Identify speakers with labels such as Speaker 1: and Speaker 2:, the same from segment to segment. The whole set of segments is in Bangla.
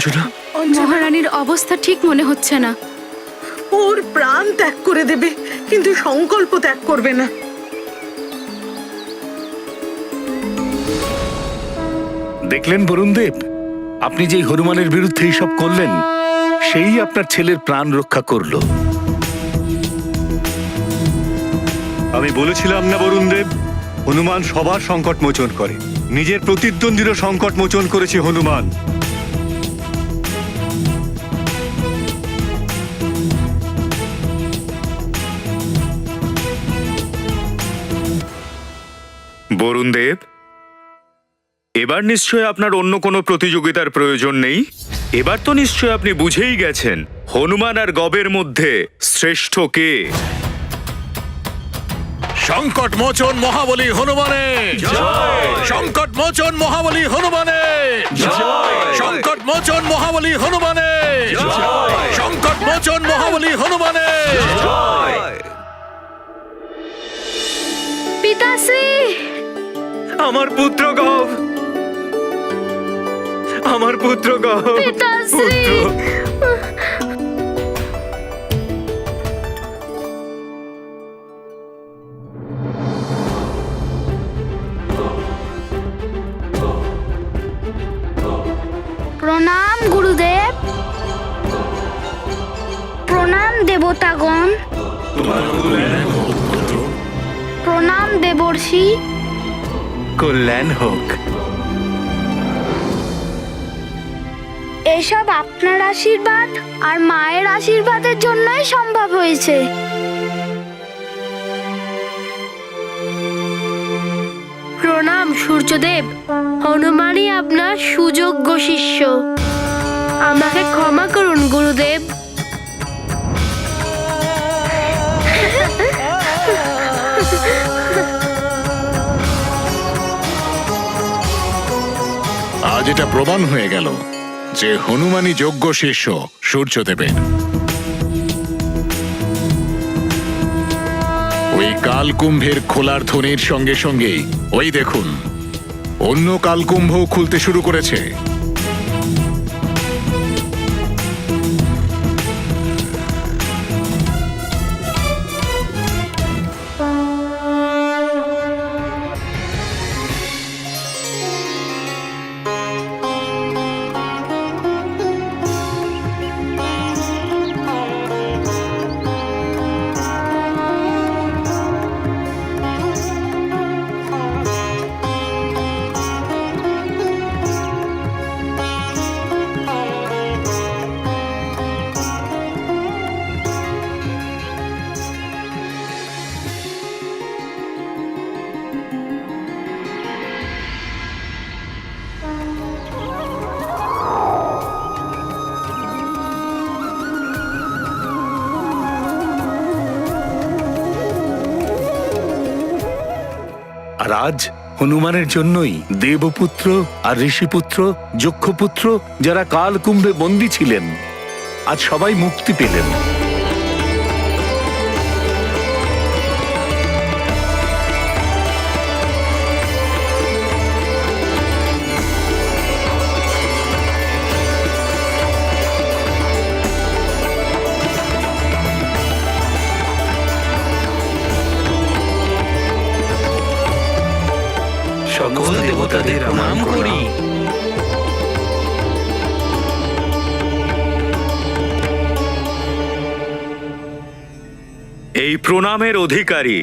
Speaker 1: অঞ্জনা,
Speaker 2: মহারানীর অবস্থা ঠিক মনে হচ্ছে না।
Speaker 3: ওর প্রাণ ত্যাগ করে দেবে, কিন্তু সংকল্প ত্যাগ করবে না।
Speaker 1: দেখলেন বরুণদেব, আপনি যে হনুমানের বিরুদ্ধে এইসব করলেন, সেই আপনার ছেলের প্রাণ রক্ষা করলো।
Speaker 4: আমি বলেছিলাম না বরুণদেব, হনুমান সবার সংকট মোচন করে। নিজের প্রতিদ্বন্দ্বীরও সংকট মোচন করেছে হনুমান।
Speaker 5: বরুণদেব, এবার নিশ্চয় আপনার অন্য কোনো প্রতিযোগিতার প্রয়োজন নেই। এবার তো নিশ্চয় আপনি বুঝেই গেছেন হনুমান আর গবের মধ্যে শ্রেষ্ঠ কে।
Speaker 1: সংকট মোচন মহাবলী হনুমানে জয়! সংকট মোচন মহাবলী হনুমানে জয়! সংকট মোচন মহাবলী হনুমানে জয়! সংকট মোচন মহাবলী হনুমানে জয়!
Speaker 2: পিতাশ্রী,
Speaker 5: আমার পুত্র গব, আমার পুত্র গব,
Speaker 2: পিতাশ্রী। প্রণাম গুরুদেব। প্রণাম দেবতাগণ। প্রণাম দেবর্ষি।
Speaker 5: কল্যাণ হোক।
Speaker 2: এসব আপনার আশীর্বাদ আর মায়ের আশীর্বাদের জন্যই সম্ভব হয়েছে। প্রণাম সূর্যদেব। হনুমানই আপনার সুযোগ্য শিষ্য। আমাকে ক্ষমা করুন গুরুদেব।
Speaker 1: আজ এটা প্রমাণ হয়ে গেল যে হনুমানই যোগ্য শিষ্য সূর্যদেবের। ওই কালকুম্ভের খোলার ধ্বনির সঙ্গে সঙ্গেই ওই দেখুন অন্য কালকুম্ভ খুলতে শুরু করেছে। আর আজ হনুমানের জন্যই দেবপুত্র আর ঋষিপুত্র, যক্ষপুত্র যারা কালকুম্ভে বন্দী ছিলেন, আজ সবাই মুক্তি পেলেন।
Speaker 6: সকল দেবতাদের প্রণাম করি।
Speaker 5: এই প্রণামের অধিকারী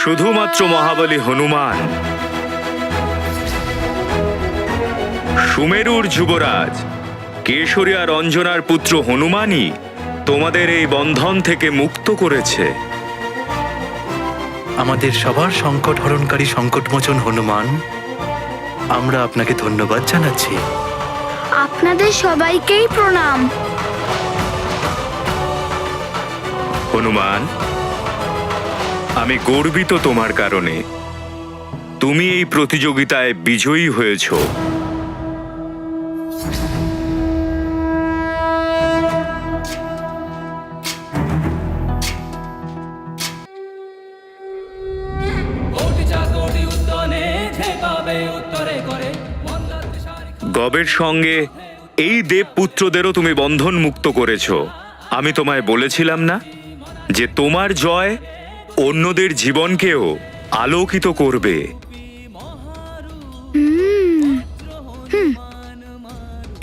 Speaker 5: শুধুমাত্র মহাবলী হনুমান। সুমেরুর যুবরাজ কেশরী আর অঞ্জনার পুত্র হনুমানই তোমাদের এই বন্ধন থেকে মুক্ত করেছে।
Speaker 6: আমাদের সবার সংকট হরণকারী সংকটমোচন হনুমান, আমরা আপনাকে ধন্যবাদ জানাচ্ছি।
Speaker 2: আপনাদের সবাইকেই প্রণাম।
Speaker 5: হনুমান, আমি গর্বিত তোমার কারণে। তুমি এই প্রতিযোগিতায় বিজয়ী হয়েছ। গবের সঙ্গে এই দেবপুত্রদেরও তুমি বন্ধন মুক্ত করেছ। আমি তোমায় বলেছিলাম না যে তোমার জয় অন্যদের জীবনকেও আলোকিত করবে।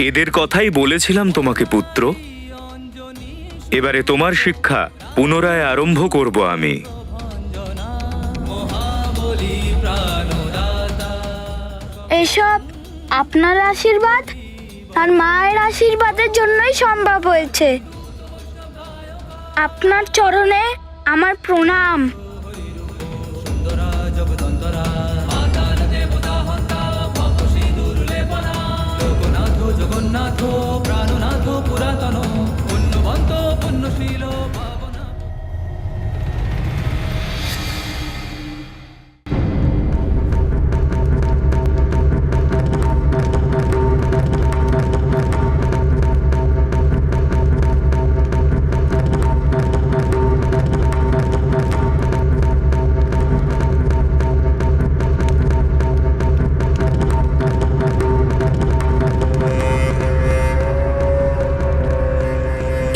Speaker 5: এদের কথাই বলেছিলাম তোমাকে পুত্র। এবারে তোমার শিক্ষা পুনরায় আরম্ভ করব আমি।
Speaker 2: এসব আপনার আশীর্বাদ আর মায়ের আশীর্বাদের জন্যই সম্ভব হয়েছে। আপনার চরণে আমার প্রণাম।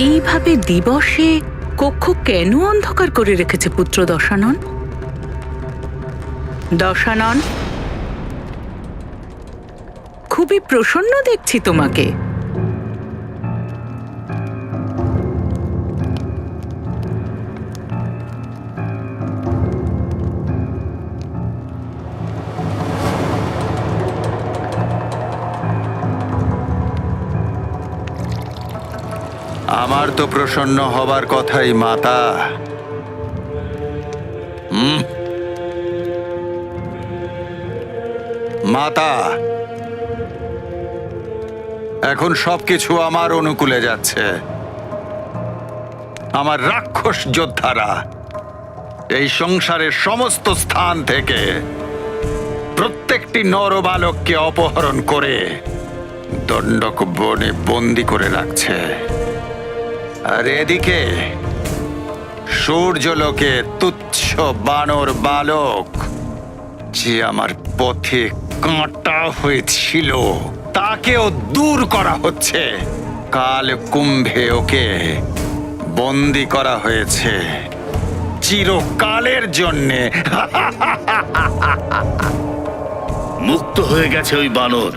Speaker 7: এইভাবে দিবসে কক্ষ কেন অন্ধকার করে রেখেছে পুত্র দশানন? দশানন, খুবই প্রসন্ন দেখছি তোমাকে।
Speaker 8: আমার তো প্রসন্ন হবার কথাই মাতা। মাতা, এখন সবকিছু আমার অনুকূলে যাচ্ছে। আমার রাক্ষস যোদ্ধারা এই সংসারের সমস্ত স্থান থেকে প্রত্যেকটি নরবালককে অপহরণ করে দণ্ডক বনে বন্দি করে রাখছে। আর এদিকে সূর্যলোকে তুচ্ছ বানর বালক যে আমার পথে কাঁটা হয়েছিল তাকেও দূর করা হচ্ছে। কাল কুম্ভে ওকে বন্দি করা হয়েছে চিরকালের জন্যে।
Speaker 1: মুক্ত হয়ে গেছে ওই বানর।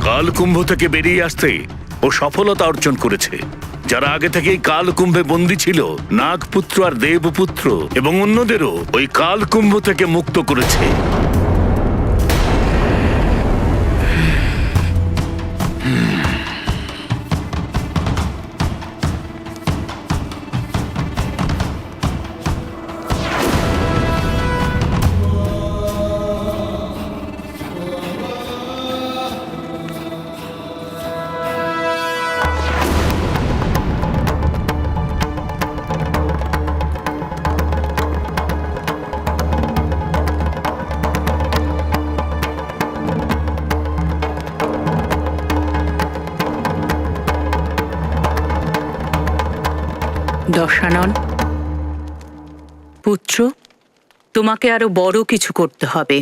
Speaker 1: কালকুম্ভ থেকে বেরিয়ে আসতে ও সফলতা অর্জন করেছে। যারা আগে থেকেই কালকুম্ভে বন্দী ছিল, নাগপুত্র আর দেবপুত্র এবং অন্যদেরও ওই কালকুম্ভ থেকে মুক্ত করেছে।
Speaker 7: দশানন পুত্র, তোমাকে আরো বড় কিছু করতে হবে।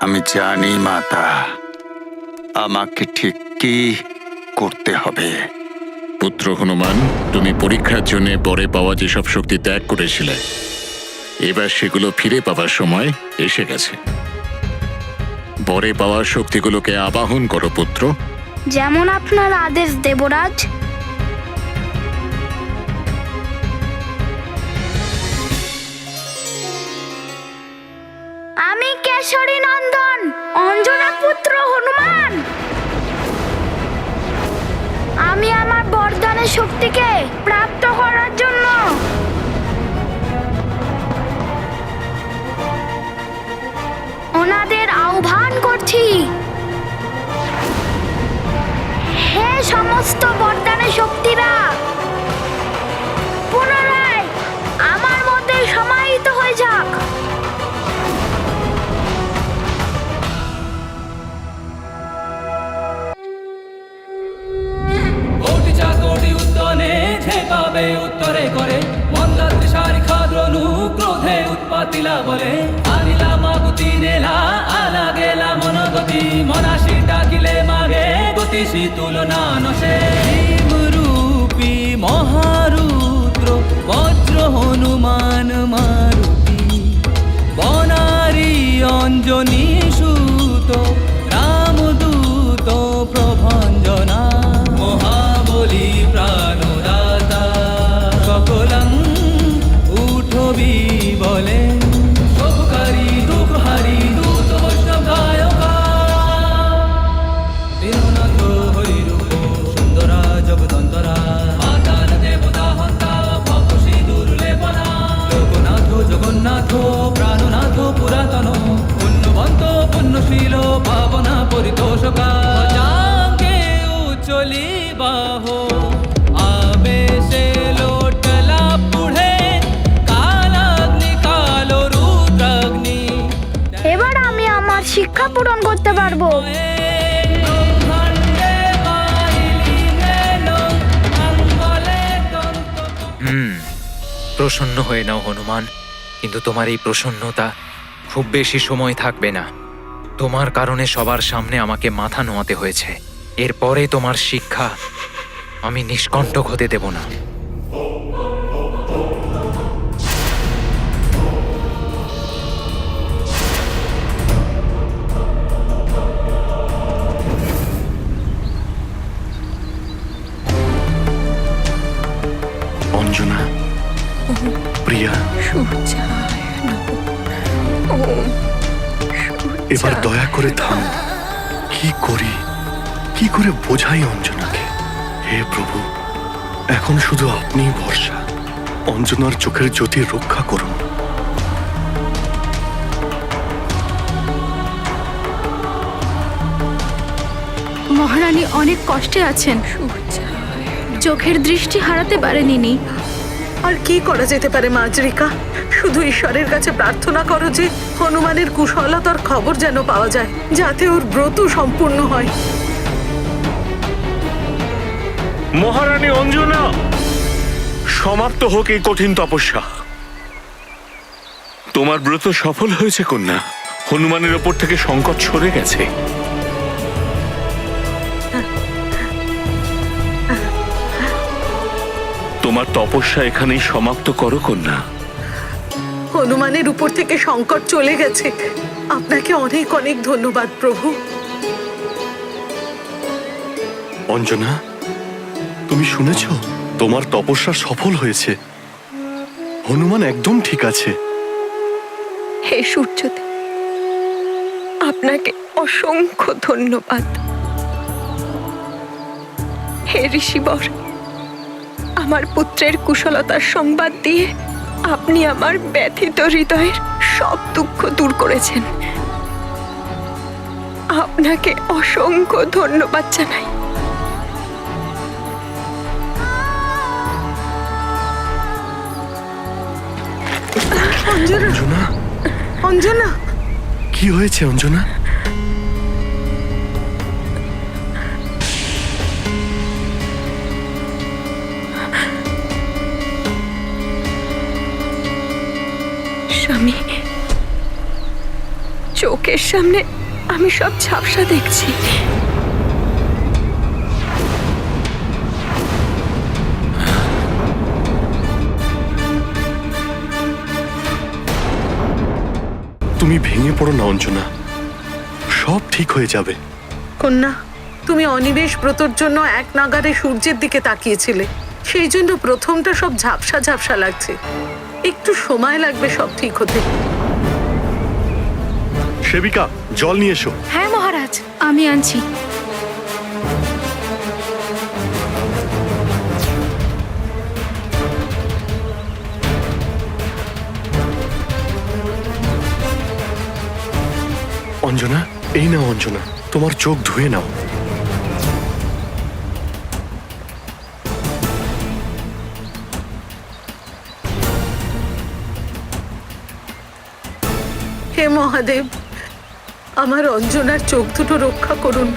Speaker 8: আমি জানি মাতা, আমাকে ঠিক কি করতে হবে।
Speaker 9: পুত্র হনুমান, তুমি পরীক্ষার জন্য পরে পাওয়া যেসব শক্তি ত্যাগ করেছিলে, এবার সেগুলো ফিরে পাওয়ার সময় এসে গেছে। পরে পাওয়া শক্তিগুলোকে আবাহন করো পুত্র।
Speaker 2: যেমন আপনার আদেশ দেবরাজ। আমি কেশরী নন্দন অঞ্জনা পুত্র হনুমান। আমি আমার বরদানের শক্তিকে প্রাপ্ত করার জন্য ওনাদের আহ্বান করছি। হে সমস্ত বরদানের শক্তিরা, পুনরায় আমার মধ্যে সমাহিত হয়ে যাক।
Speaker 10: পাবে উত্তরে করে মন্দাত্রী শারিখা দ্রণু ক্রোধে উৎপাতিলা বলে আনিলা মাগুতি নেলা আলা গেলা মনগতি মনাশিটা জ্যোতিষী তুলনা নশে রূপী মহারুদ্র বজ্র হনুমান মারুতি বনারি অঞ্জনী সুত রামদূত প্রভঞ্জনা মহাবলী প্রাণদাতা সকলং উঠবি বলে শুভকারী দুঃখহারী দূত বৈষ্ণব গায়কা দীননাথ হরিরূপ সুন্দরা জগদন্তরা মাতাল দেবতা হন্তা ভক্ত সিঁদুর লেপনা লোকনাথ জগন্নাথ প্রাণনাথ পুরাতন পুণ্যবন্ত পুণ্যশীল পাবনা পরিতোষকা জাঙ্গে উচলি বাহ আবেশে লোটলা পুঢ়ে কালাগ্নি কালো রুদ্রাগ্নি
Speaker 2: এবার আমি আমার শিক্ষা পূরণ করতে পারবো।
Speaker 11: প্রসন্ন হয়ে নাও হনুমান, কিন্তু তোমার এই প্রসন্নতা খুব বেশি সময় থাকবে না। তোমার কারণে সবার সামনে আমাকে মাথা নোয়াতে হয়েছে। এরপরে তোমার শিক্ষা আমি নিষ্কণ্টক হতে দেব না।
Speaker 6: অঞ্জনা, প্রিয়া, এবার দয়া করে থাম। কি করি, কি করে বোঝাই অঞ্জনাকে? হে প্রভু, এখন শুধু আপনিই ভরসা। অঞ্জনার চোখের জ্যোতি রক্ষা করুন।
Speaker 2: মহারানী অনেক কষ্টে আছেন, চোখের দৃষ্টি হারাতে পারেনি।
Speaker 3: আর কি করা যেতে পারে মাজরিকা? শুধু ঈশ্বরের কাছে প্রার্থনা করো যে হনুমানের কুশলতার খবর যেন পাওয়া যায়, যাতে ওর ব্রত সম্পূর্ণ হয়।
Speaker 5: মহারানী অঞ্জনা, সমাপ্ত হোক এই কঠিন তপস্যা। তোমার ব্রত সফল হয়েছে কন্যা। হনুমানের ওপর থেকে সংকট সরে গেছে। তোমার তপস্যা এখানেই সমাপ্ত করো কন্যা।
Speaker 3: হনুমানের উপর থেকে সংকট চলে গেছে। আপনাকে অনেক অনেক ধন্যবাদ প্রভু।
Speaker 6: অঞ্জনা, তুমি শুনেছ? তোমার তপস্যা সফল হয়েছে। হনুমান একদম ঠিক আছে।
Speaker 12: হে সূর্যদেব, আপনাকে অসংখ্য ধন্যবাদ। হে ঋষিবর, আমার পুত্রের কুশলতার সংবাদ দিয়ে আপনি আমার ব্যথিত হৃদয়ের সব দুঃখ দূর করেছেন। আপনাকে অসংখ্য ধন্যবাদ জানাই।
Speaker 3: অঞ্জনা, অঞ্জনা,
Speaker 6: কি হয়েছে অঞ্জনা?
Speaker 12: স্বামী, চোখের সামনে আমি সব ঝাপসা দেখছি।
Speaker 6: তুমি ভেঙে পড়ো না অঞ্জনা, সব ঠিক হয়ে যাবে।
Speaker 3: কন্যা, তুমি অনিমেষ ব্রতর জন্য এক নাগারে সূর্যের দিকে তাকিয়েছিলে, সেই জন্য প্রথমটা সব ঝাপসা ঝাপসা লাগছে। একটু সময় লাগবে সব ঠিক হতে।
Speaker 6: সেবিকা, জল নিয়ে এসো।
Speaker 2: হ্যাঁ মহারাজ, আমি আনছি।
Speaker 6: অঞ্জনা, এই নাও অঞ্জনা, তোমার চোখ ধুয়ে নাও।
Speaker 3: হে মহাদেব, আমার অঞ্জনার চোখ দুটো রক্ষা করুন।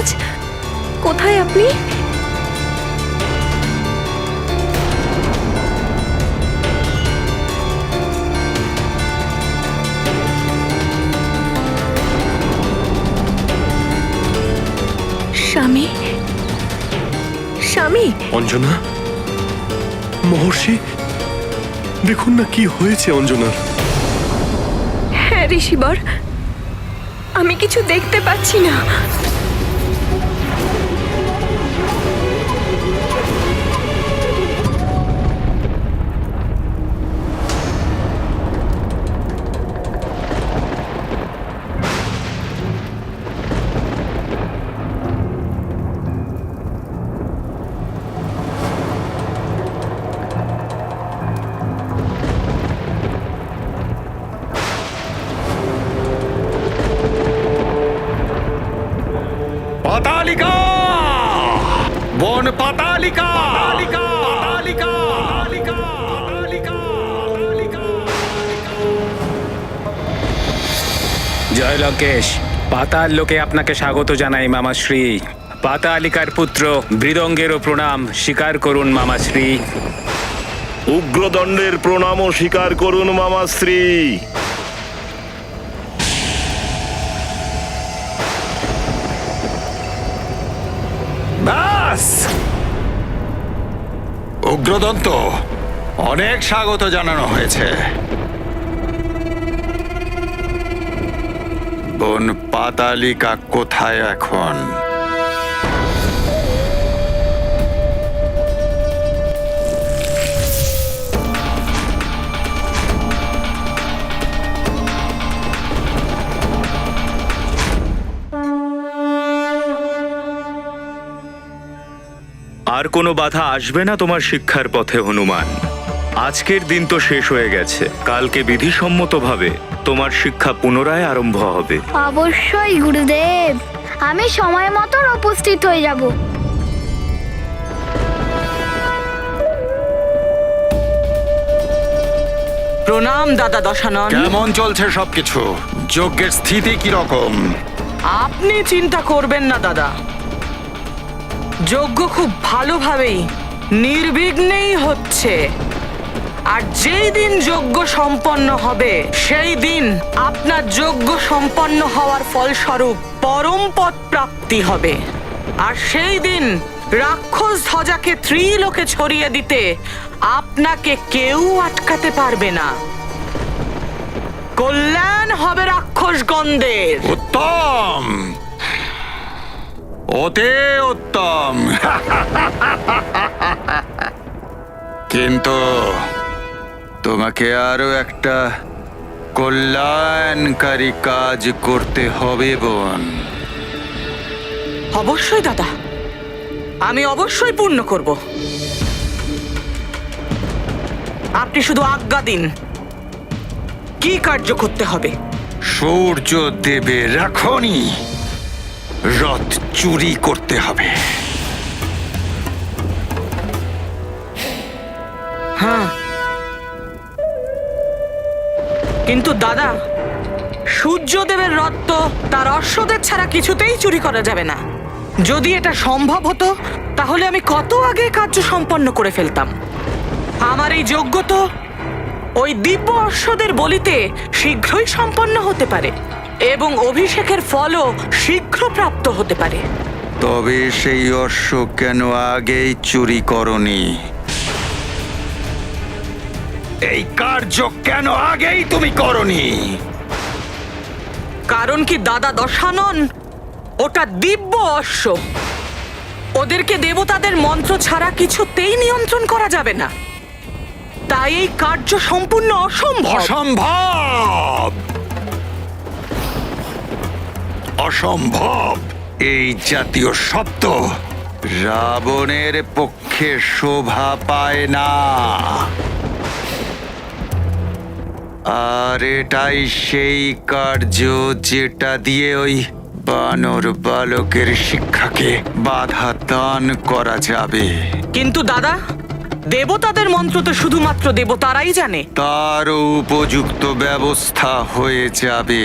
Speaker 12: মহারাজ কোথায় আপনি? স্বামী, স্বামী।
Speaker 6: অঞ্জনা, মহর্ষি, দেখুন না কি হয়েছে অঞ্জনার।
Speaker 12: হ্যাঁ ঋষিবর, আমি কিছু দেখতে পাচ্ছি না।
Speaker 8: পাতালিকা, বন পাতালিকা, পাতালিকা, পাতালিকা, পাতালিকা, পাতালিকা, পাতালিকা।
Speaker 11: জয় লঙ্কেশ, পাতাল লোকে আপনাকে স্বাগত জানাই মামাশ্রী। পাতালিকার পুত্র মৃদঙ্গেরও প্রণাম স্বীকার করুন মামাশ্রী।
Speaker 13: উগ্রদণ্ডের প্রণামও স্বীকার করুন মামাশ্রী।
Speaker 8: ব্যাস, উগ্রদন্ত, অনেক স্বাগত জানানো হয়েছে। বোন পাতালিকা কোথায় এখন?
Speaker 5: আর কোনো বাধা আসবে না তোমার শিক্ষার পথে হনুমান। আজকের দিন তো শেষ হয়ে গেছে, কালকে বিধিসম্মতভাবে তোমার শিক্ষা পুনরায় আরম্ভ হবে।
Speaker 2: অবশ্যই গুরুদেব, আমি সময় মতো উপস্থিত হয়ে যাব।
Speaker 7: প্রণাম দাদা দশানন।
Speaker 8: কেমন চলছে সবকিছু? যজ্ঞের স্থিতি কি রকম?
Speaker 7: আপনি চিন্তা করবেন না দাদা, যজ্ঞ খুব ভালোভাবেই নির্বিঘ্নেই হচ্ছে। আর যেই দিন যজ্ঞ সম্পন্ন হবে সেই দিন আপনার যজ্ঞ সম্পন্ন হওয়ার ফলস্বরূপ পরম পদ প্রাপ্তি হবে। আর সেই দিন রাক্ষস ধ্বজাকে ত্রিলোকে ছড়িয়ে দিতে আপনাকে কেউ আটকাতে পারবে না। কল্যাণ হবে রাক্ষসগণদের।
Speaker 8: উত্তম, অতি উত্তম। কিন্তু তোমাকে আরো একটা কল্যাণকারী কাজ করতে হবে বোন।
Speaker 7: অবশ্যই দাদা, আমি অবশ্যই পূর্ণ করব। আপনি শুধু আজ্ঞা দিন, কি কার্য করতে হবে?
Speaker 8: সূর্য দেবের এখনই রথ চুরি করতে হবে।
Speaker 7: হ্যাঁ, কিন্তু দাদা, সূর্যদেবের রথ তো তার অশ্বদের ছাড়া কিছুতেই চুরি করা যাবে না। যদি এটা সম্ভব হতো তাহলে আমি কত আগে কার্য সম্পন্ন করে ফেলতাম। আমার এই যজ্ঞ তো ওই দিব্য অশ্বদের বলিতে শীঘ্রই সম্পন্ন হতে পারে এবং অভিষেকের ফলও শীঘ্র প্রাপ্ত হতে পারে।
Speaker 8: তবে সেই অশ্ব কেন আগেই চুরি করনি? এই কার্য কেন আগেই তুমি করনি?
Speaker 7: কারণ কি দাদা দশানন, ওটা দিব্য অশ্ব, ওদেরকে দেবতাদের মন্ত্র ছাড়া কিছুতেই নিয়ন্ত্রণ করা যাবে না। তাই এই কার্য সম্পূর্ণ অসম্ভব।
Speaker 8: অসম্ভব, অসম্ভব। এই জাতীয় শব্দ রাবণের পক্ষে শোভা পায় না। আর এটাই সেই কার্য যেটা দিয়ে ওই বানর বালকের শিক্ষাকে বাধা দান করা যাবে।
Speaker 7: কিন্তু দাদা, দেবতাদের মন্ত্র তো শুধুমাত্র দেবতারাই জানে।
Speaker 8: তারও উপযুক্ত ব্যবস্থা হয়ে যাবে।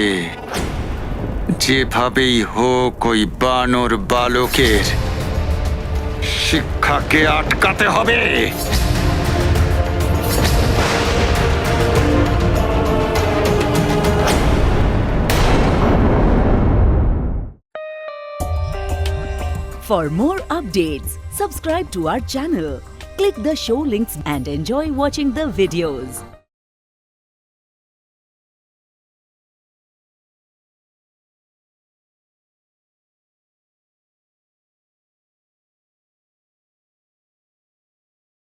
Speaker 8: যেভাবেই হোক ওই বানর বালকের শিক্ষাকে আটকাতে হবে।
Speaker 14: For more updates, subscribe to our channel, click the show links and enjoy watching the videos.